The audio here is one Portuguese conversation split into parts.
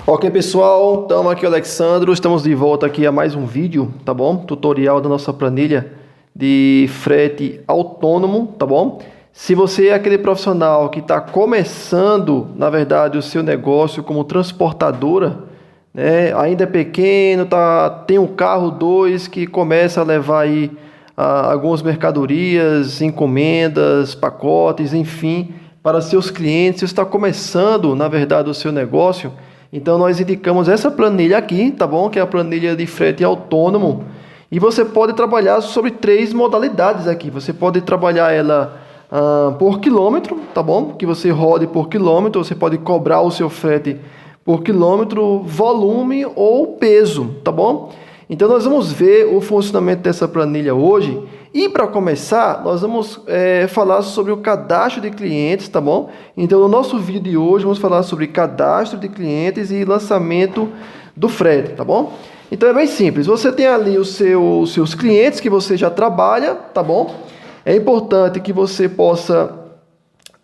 Ok, pessoal, então aqui é o Alexandro, estamos de volta aqui a mais um vídeo, tá bom? Tutorial da nossa planilha de frete autônomo, tá bom? Se você é aquele profissional que está começando, na verdade, o seu negócio como transportadora, né? Ainda é pequeno, tem um carro, dois, que começa a levar aí algumas mercadorias, encomendas, pacotes, enfim, para seus clientes. Você está começando, na verdade, o seu negócio. Então nós indicamos essa planilha aqui, tá bom? Que é a planilha de frete autônomo. E você pode trabalhar sobre 3 modalidades aqui. Você pode trabalhar ela por quilômetro, tá bom? Que você rode por quilômetro. Você pode cobrar o seu frete por quilômetro, volume ou peso, tá bom? Então nós vamos ver o funcionamento dessa planilha hoje. E para começar, nós vamos falar sobre o cadastro de clientes, tá bom? Então no nosso vídeo de hoje vamos falar sobre cadastro de clientes e lançamento do frete, tá bom? Então é bem simples, você tem ali os seus clientes que você já trabalha, tá bom? É importante que você possa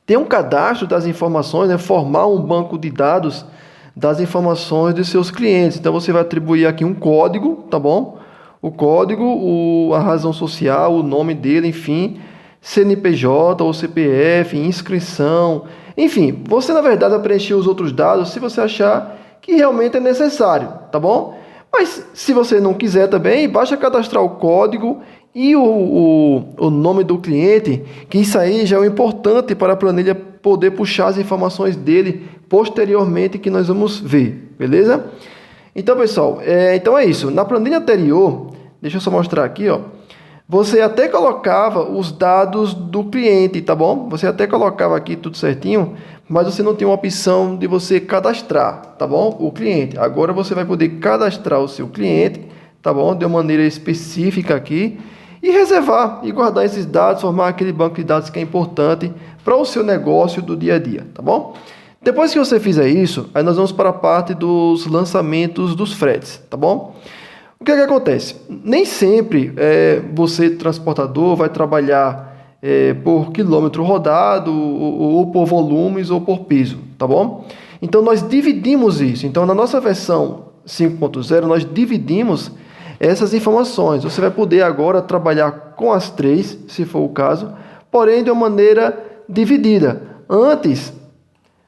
ter um cadastro das informações, né? Formar um banco de dados das informações dos seus clientes. Então você vai atribuir aqui um código, tá bom? O código, a razão social, o nome dele, enfim, CNPJ ou CPF, inscrição, enfim, você na verdade vai preencher os outros dados se você achar que realmente é necessário, tá bom? Mas se você não quiser também, basta cadastrar o código e o nome do cliente, que isso aí já é o importante para a planilha poder puxar as informações dele posteriormente, que nós vamos ver, beleza? Então, pessoal, então é isso. Na planilha anterior, deixa eu só mostrar aqui, ó. Você até colocava os dados do cliente, tá bom? Você até colocava aqui tudo certinho, mas você não tinha uma opção de você cadastrar, tá bom? O cliente. Agora você vai poder cadastrar o seu cliente, tá bom? De uma maneira específica aqui e reservar e guardar esses dados, formar aquele banco de dados que é importante para o seu negócio do dia a dia, tá bom? Depois que você fizer isso, aí nós vamos para a parte dos lançamentos dos fretes, tá bom? O que é que acontece? Nem sempre você, transportador, vai trabalhar por quilômetro rodado, ou por volumes, ou por peso, tá bom? Então, nós dividimos isso. Então, na nossa versão 5.0, nós dividimos essas informações. Você vai poder agora trabalhar com as 3, se for o caso, porém de uma maneira dividida. Antes,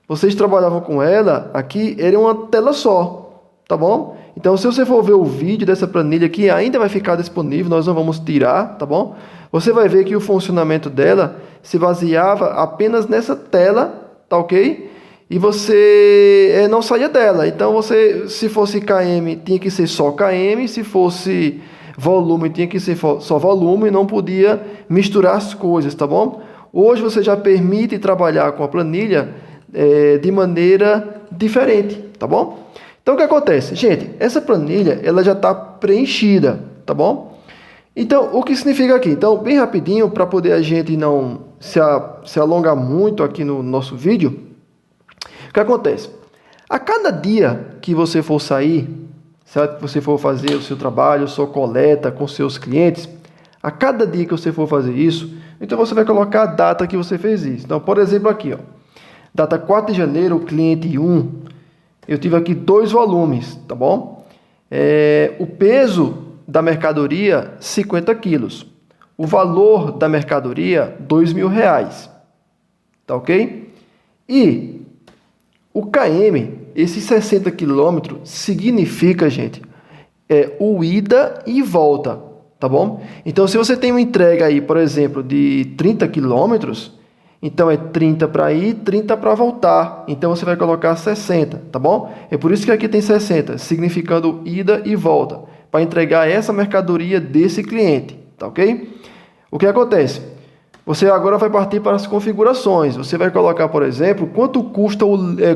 vocês trabalhavam com ela, aqui era uma tela só, tá bom? Então, se você for ver o vídeo dessa planilha aqui, ainda vai ficar disponível, nós não vamos tirar, tá bom? Você vai ver que o funcionamento dela se baseava apenas nessa tela, tá ok? E você não saía dela. Então, se fosse KM, tinha que ser só KM, se fosse volume, tinha que ser só volume, não podia misturar as coisas, tá bom? Hoje você já permite trabalhar com a planilha de maneira diferente, tá bom? Então, o que acontece? Gente, essa planilha, ela já está preenchida, tá bom? Então, o que significa aqui? Então, bem rapidinho, para poder a gente não se alongar muito aqui no nosso vídeo, o que acontece? A cada dia que você for sair, certo? Que você for fazer o seu trabalho, sua coleta com seus clientes, a cada dia que você for fazer isso, então você vai colocar a data que você fez isso. Então, por exemplo, aqui, ó. Data 4 de janeiro, cliente 1, eu tive aqui 2 volumes, tá bom? O peso da mercadoria, 50 quilos. O valor da mercadoria, R$2.000, tá ok? E o KM, esses 60 quilômetros, significa, gente, o ida e volta, tá bom? Então, se você tem uma entrega aí, por exemplo, de 30 quilômetros, então é 30 para ir, 30 para voltar. Então você vai colocar 60, tá bom? É por isso que aqui tem 60, significando ida e volta, para entregar essa mercadoria desse cliente, tá ok? O que acontece? Você agora vai partir para as configurações. Você vai colocar, por exemplo, quanto custa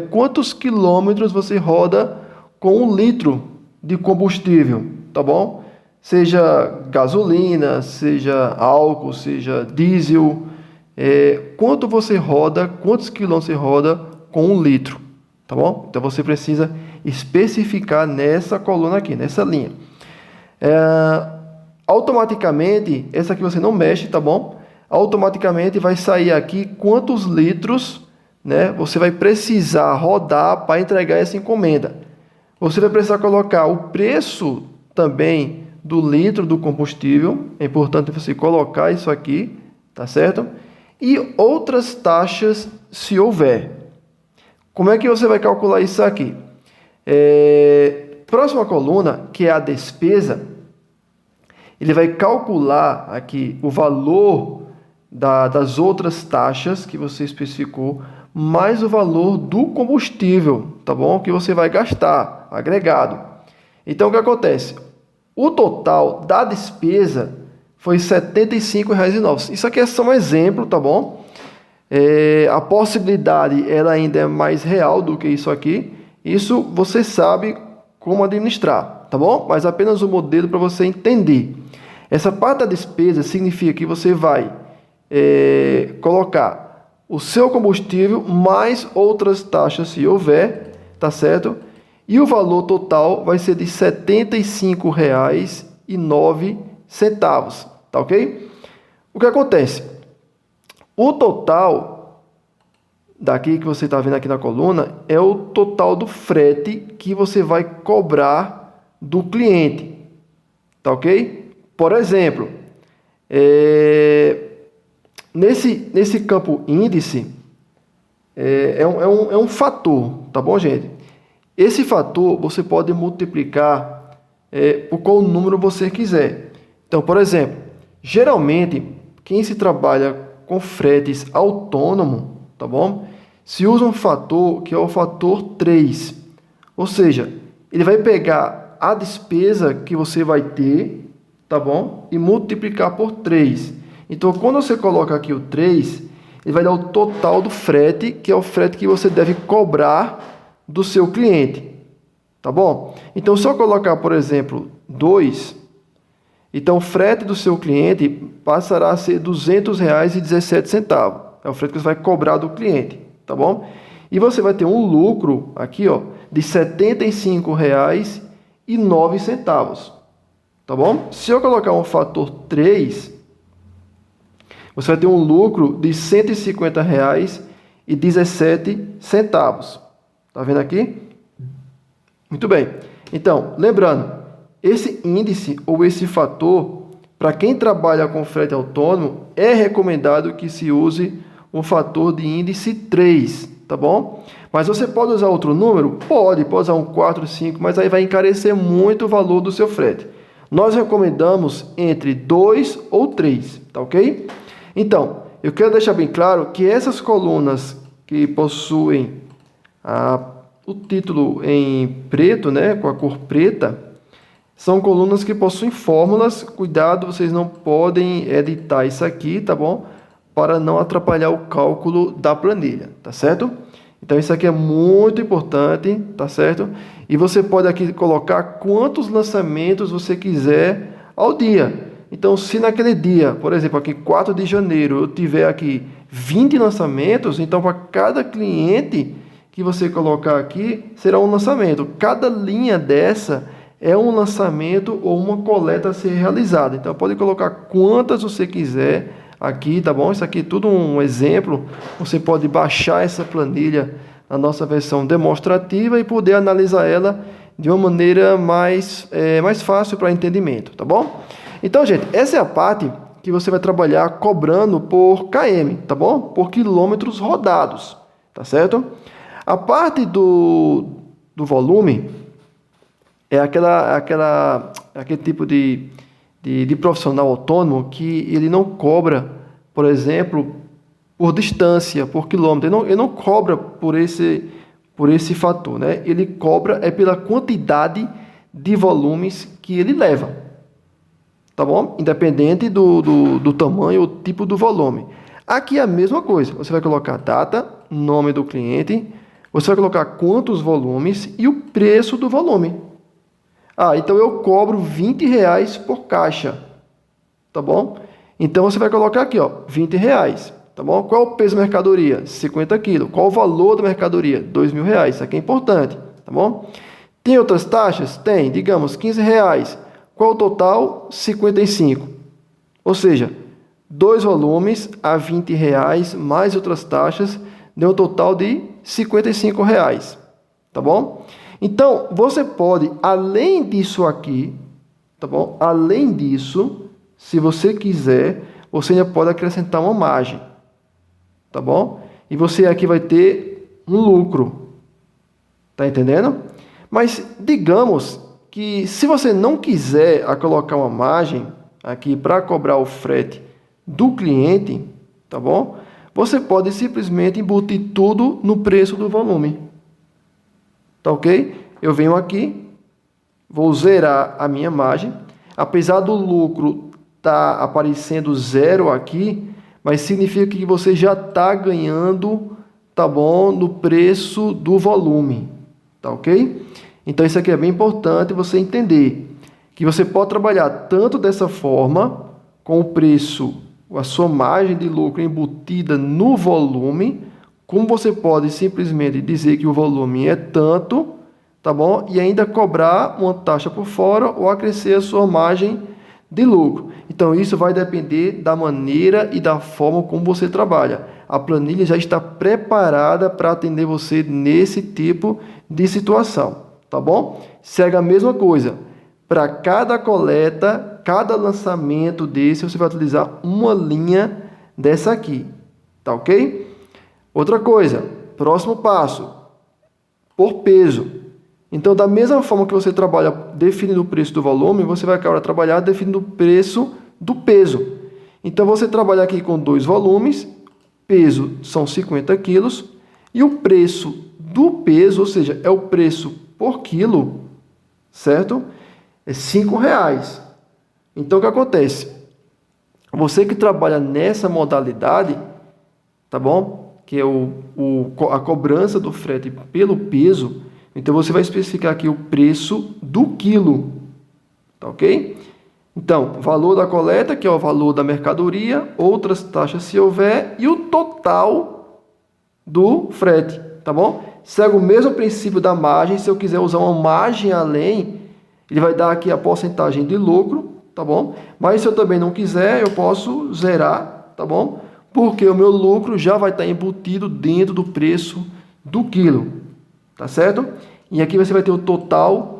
quantos quilômetros você roda com 1 litro de combustível, tá bom? Seja gasolina, seja álcool, seja diesel. Quanto você roda, quantos quilômetros você roda com 1 litro, tá bom? Então você precisa especificar nessa coluna aqui, nessa linha. Automaticamente, essa aqui você não mexe, tá bom? Automaticamente vai sair aqui quantos litros, né, você vai precisar rodar para entregar essa encomenda. Você vai precisar colocar o preço também do litro do combustível. É importante você colocar isso aqui, tá certo? E outras taxas, se houver. Como é que você vai calcular isso aqui? Próxima coluna, que é a despesa, ele vai calcular aqui o valor das outras taxas que você especificou, mais o valor do combustível, tá bom? Que você vai gastar, agregado. Então, o que acontece? O total da despesa foi R$ 75,09. Isso aqui é só um exemplo, tá bom? A possibilidade ela ainda é mais real do que isso aqui. Isso você sabe como administrar, tá bom? Mas apenas o modelo para você entender. Essa parte da despesa significa que você vai colocar o seu combustível mais outras taxas, se houver, tá certo? E o valor total vai ser de R$ 75,09, tá ok? O que acontece? O total daqui que você está vendo aqui na coluna é o total do frete que você vai cobrar do cliente, tá ok? Por exemplo, nesse campo índice, é um fator, tá bom, gente? Esse fator você pode multiplicar por qual número você quiser. Então, por exemplo, geralmente, quem se trabalha com fretes autônomo, tá bom? Se usa um fator que é o fator 3. Ou seja, ele vai pegar a despesa que você vai ter, tá bom? E multiplicar por 3. Então, quando você coloca aqui o 3, ele vai dar o total do frete, que é o frete que você deve cobrar do seu cliente, tá bom? Então, se eu colocar, por exemplo, 2, então o frete do seu cliente passará a ser R$ 200,17. É o frete que você vai cobrar do cliente, tá bom? E você vai ter um lucro aqui, ó, de R$ 75,09, tá bom? Se eu colocar um fator 3, você vai ter um lucro de R$ 150,17. Tá vendo aqui? Muito bem. Então, lembrando, esse índice ou esse fator, para quem trabalha com frete autônomo, é recomendado que se use um fator de índice 3, tá bom? Mas você pode usar outro número? Pode usar um 4, 5, mas aí vai encarecer muito o valor do seu frete. Nós recomendamos entre 2 ou 3, tá ok? Então, eu quero deixar bem claro que essas colunas que possuem o título em preto, né, com a cor preta, são colunas que possuem fórmulas. Cuidado, vocês não podem editar isso aqui, tá bom? Para não atrapalhar o cálculo da planilha, tá certo? Então, isso aqui é muito importante, tá certo? E você pode aqui colocar quantos lançamentos você quiser ao dia. Então, se naquele dia, por exemplo, aqui 4 de janeiro, eu tiver aqui 20 lançamentos, então para cada cliente que você colocar aqui, será um lançamento. Cada linha dessa é um lançamento ou uma coleta a ser realizada. Então, pode colocar quantas você quiser aqui, tá bom? Isso aqui é tudo um exemplo. Você pode baixar essa planilha na nossa versão demonstrativa e poder analisar ela de uma maneira mais fácil para entendimento, tá bom? Então, gente, essa é a parte que você vai trabalhar cobrando por KM, tá bom? Por quilômetros rodados, tá certo? A parte do volume é aquele tipo de profissional autônomo que ele não cobra, por exemplo, por distância, por quilômetro. Ele não cobra por esse fator, né? Ele cobra pela quantidade de volumes que ele leva, tá bom? Independente do tamanho ou tipo do volume. Aqui é a mesma coisa. Você vai colocar a data, nome do cliente, você vai colocar quantos volumes e o preço do volume. Então eu cobro R$20 por caixa, tá bom? Então você vai colocar aqui, ó, R$20, tá bom? Qual é o peso da mercadoria? 50 quilos. Qual o valor da mercadoria? R$2.000. Isso aqui é importante, tá bom? Tem outras taxas? Tem, digamos, R$15. Qual o total? 55. Ou seja, 2 volumes a R$20 mais outras taxas deu um total de R$55, tá bom? Então, você pode, além disso aqui, tá bom? Além disso, se você quiser, você ainda pode acrescentar uma margem, tá bom? E você aqui vai ter um lucro, tá entendendo? Mas digamos que se você não quiser colocar uma margem aqui para cobrar o frete do cliente, tá bom? Você pode simplesmente embutir tudo no preço do volume. Tá ok? Eu venho aqui, vou zerar a minha margem. Apesar do lucro estar aparecendo zero aqui, mas significa que você já está ganhando, tá bom, no preço do volume. Tá ok? Então isso aqui é bem importante você entender que você pode trabalhar tanto dessa forma, com o preço, a sua margem de lucro embutida no volume, como você pode simplesmente dizer que o volume é tanto, tá bom? E ainda cobrar uma taxa por fora ou acrescer a sua margem de lucro. Então isso vai depender da maneira e da forma como você trabalha. A planilha já está preparada para atender você nesse tipo de situação, tá bom? Segue a mesma coisa. Para cada coleta, cada lançamento desse, você vai utilizar uma linha dessa aqui, tá ok? Outra coisa, próximo passo, por peso. Então, da mesma forma que você trabalha definindo o preço do volume, você vai agora trabalhar definindo o preço do peso. Então, você trabalha aqui com 2 volumes, peso são 50 quilos, e o preço do peso, ou seja, é o preço por quilo, certo? É R$5. Então, o que acontece? Você que trabalha nessa modalidade, tá bom? Que é a cobrança do frete pelo peso, então você vai especificar aqui o preço do quilo, tá ok? Então, valor da coleta, que é o valor da mercadoria, outras taxas se houver, e o total do frete, tá bom? Segue o mesmo princípio da margem. Se eu quiser usar uma margem além, ele vai dar aqui a porcentagem de lucro, tá bom? Mas se eu também não quiser, eu posso zerar, tá bom? Porque o meu lucro já vai estar embutido dentro do preço do quilo, tá certo? E aqui você vai ter o total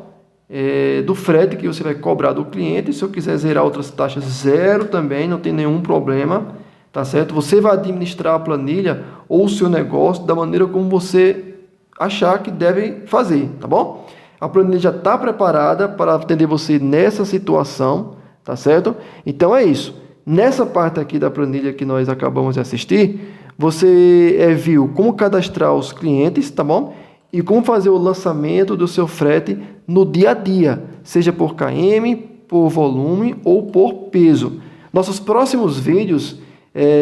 do frete que você vai cobrar do cliente. Se eu quiser zerar outras taxas, zero também, não tem nenhum problema, tá certo? Você vai administrar a planilha ou o seu negócio da maneira como você achar que deve fazer, tá bom? A planilha já está preparada para atender você nessa situação, tá certo? Então é isso. Nessa parte aqui da planilha que nós acabamos de assistir, você viu como cadastrar os clientes, tá bom? E como fazer o lançamento do seu frete no dia a dia, seja por km, por volume ou por peso. Nossos próximos vídeos,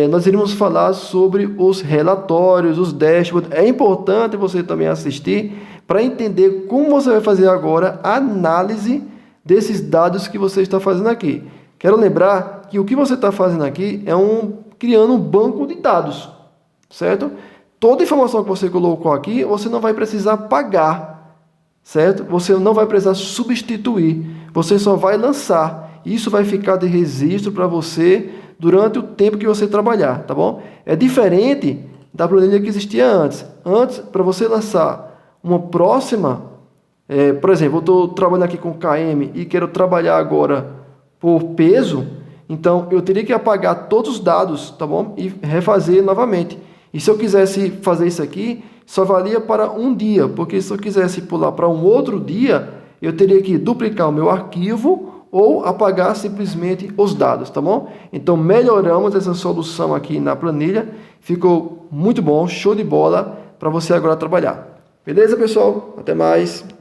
nós iremos falar sobre os relatórios, os dashboards. É importante você também assistir para entender como você vai fazer agora a análise desses dados que você está fazendo aqui. Quero lembrar que o que você está fazendo aqui é criando um banco de dados, certo? Toda informação que você colocou aqui, você não vai precisar pagar, certo? Você não vai precisar substituir, você só vai lançar. Isso vai ficar de registro para você durante o tempo que você trabalhar, tá bom? É diferente da planilha que existia antes. Antes, para você lançar uma próxima, por exemplo, eu estou trabalhando aqui com KM e quero trabalhar agora por peso, então eu teria que apagar todos os dados, tá bom? E refazer novamente. E se eu quisesse fazer isso aqui, só valia para um dia, porque se eu quisesse pular para um outro dia, eu teria que duplicar o meu arquivo ou apagar simplesmente os dados, tá bom? Então melhoramos essa solução aqui na planilha, ficou muito bom, show de bola para você agora trabalhar. Beleza, pessoal? Até mais!